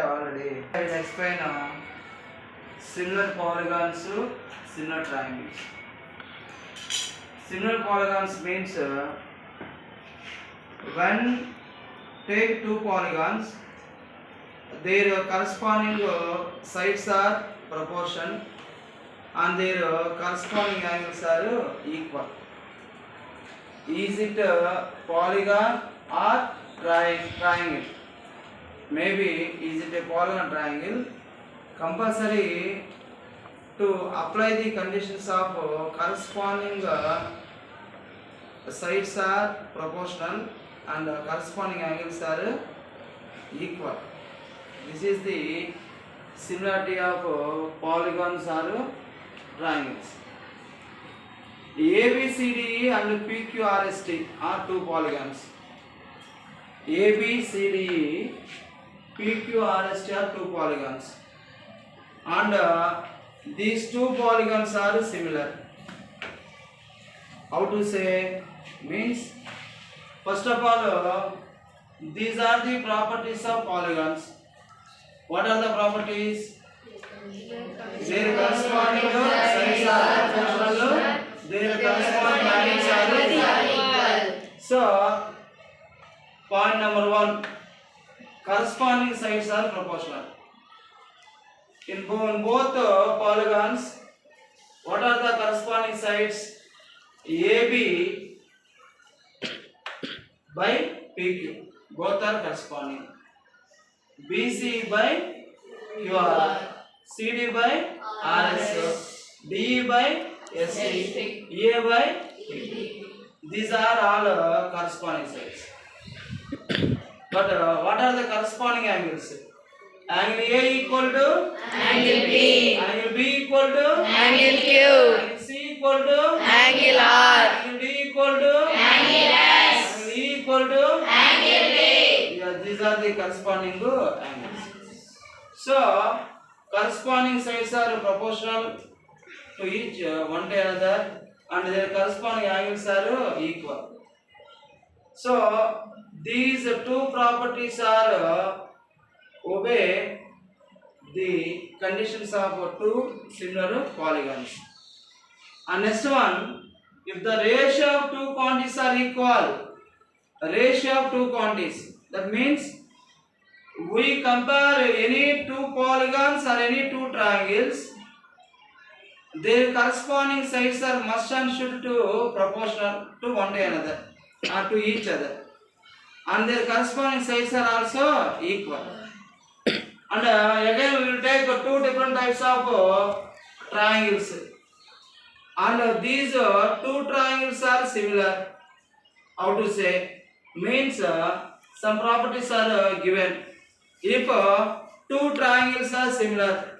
already. I will explain similar polygons, similar triangles. Similar polygons means when take two polygons, their corresponding sides are proportion and their corresponding angles are equal. Is it a polygon or triangle? Maybe is it a polygon or triangle? Compulsory to apply the conditions of corresponding sides are proportional and corresponding angles are equal. This is the similarity of polygons or triangles. ABCDE and PQRST are two polygons. ABCDE, PQRST are two polygons, and these two polygons are similar. How to say? Means first of all, these are the properties of polygons. What are the properties? Their corresponding sides are proportional. Their corresponding angles are equal. So, point number 1, corresponding sides are proportional. In both polygons, what are the corresponding sides? AB by PQ, both are corresponding. BC by QR, CD by RS, DE by SC, EA by PP. These are all corresponding sides. But what are the corresponding angles? Angle A equal to Angle B. angle B equal to Angle Q. angle C equal to Angle R. angle D equal to Angle S. angle E equal to Angle D. yeah, these are the corresponding angles. So corresponding sides are proportional to each one to another, and their corresponding angles are equal. So these two properties are obey the conditions of two similar polygons. And next one, if the ratio of two quantities are equal, ratio of two quantities, that means we compare any two polygons or any two triangles, their corresponding sides are must and should to proportional to one to another or to each other, and their corresponding sides are also equal. And again we will take two different types of triangles, and these two triangles are similar. How to say? Means some properties are given. If two triangles are similar,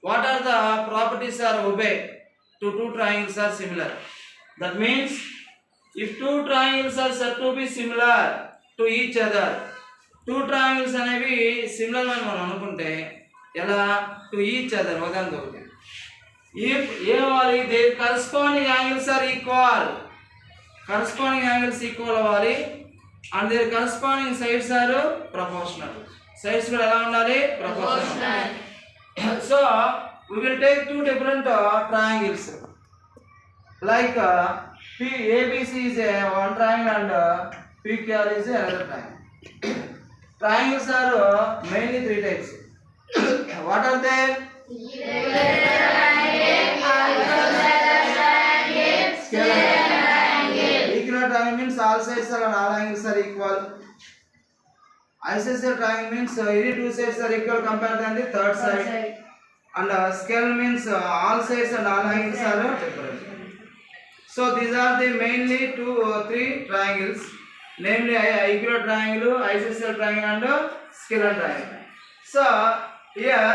what are the properties are obey to two triangles are similar? That means if two triangles are said to be similar to each other, two triangles అనేవి similar అని మనం అనుకుంటే ఎలా to each other ఒకదానితో ఒకటి. If ఏమవ్వాలి? There corresponding angles are equal, corresponding angles equal అవ్వాలి, and there corresponding sides are proportional. Sides కూడా ఎలా ఉండాలి? Proportional. So we will take two different triangles, like ABC is one triangle and PQR is another triangle. Triangles are mainly three types. What are they? Equilateral triangle means all sides are and all angles are equal. Isosceles triangle means any two sides are equal compared to the third side. And scale means all sides and all angles are different. So these are the mainly two or three triangles, namely equilateral triangle, isosceles triangle and scalar triangle. So here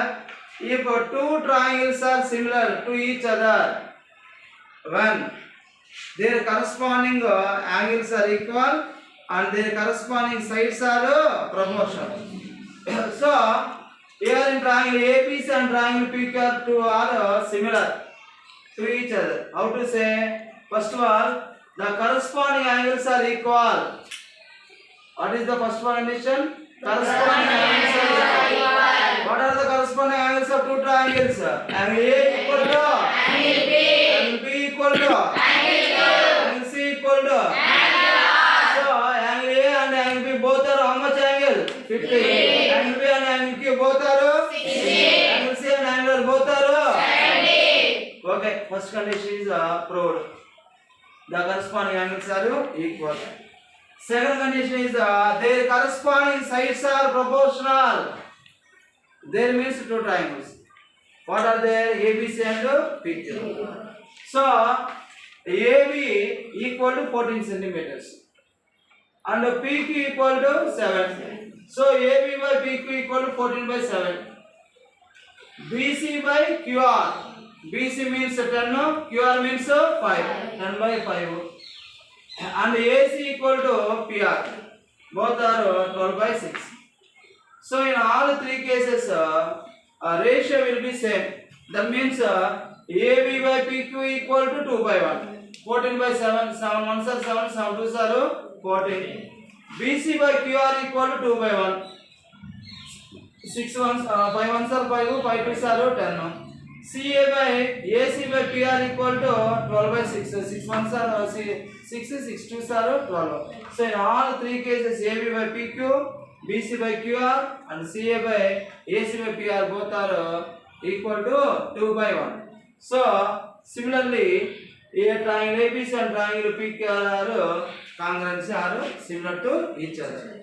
if two triangles are similar to each other, when their corresponding angles are equal and their corresponding sides are proportional. So here in triangle ABC and triangle PQR two are similar to each other. How to say? First of all, the corresponding angles are equal. What is the first condition? Corresponding angles are angles. Angle A equal to angle B equal to angle C equal to so angle A and angle B both are how much angle? 50. Angle B and angle Q both are 60. Angle C and angle both are 70. Okay, first condition is proved. The corresponding angles are equal. Second condition is their corresponding sides are proportional. There means two triangles. What are there? ABC and PQ. So AB equal to 14 centimeters and PQ equal to 7. So AB by PQ equal to 14 by 7. BC by QR. BC means 10, QR means 5. 10 by 5. And AC equal to PR. Both are 12 by 6. So in all three cases, ratio will be same. That means AB by PQ equal to 2 by 1. 14 by 7. 7 ones are 7. 7 twos are 14. BC by QR equal to 2 by 1. 6 ones, 5 ones are 5. 5 twos are 10. CA by AC by PR equal to 12 by 6. 6 ones are 6. 6 twos are 12. So in all three cases, AB by PQ, BC by QR and CA by AC by PR both are equal to 2 by 1. So similarly, a triangle ABC and triangle PQR are congruent, are similar to each other.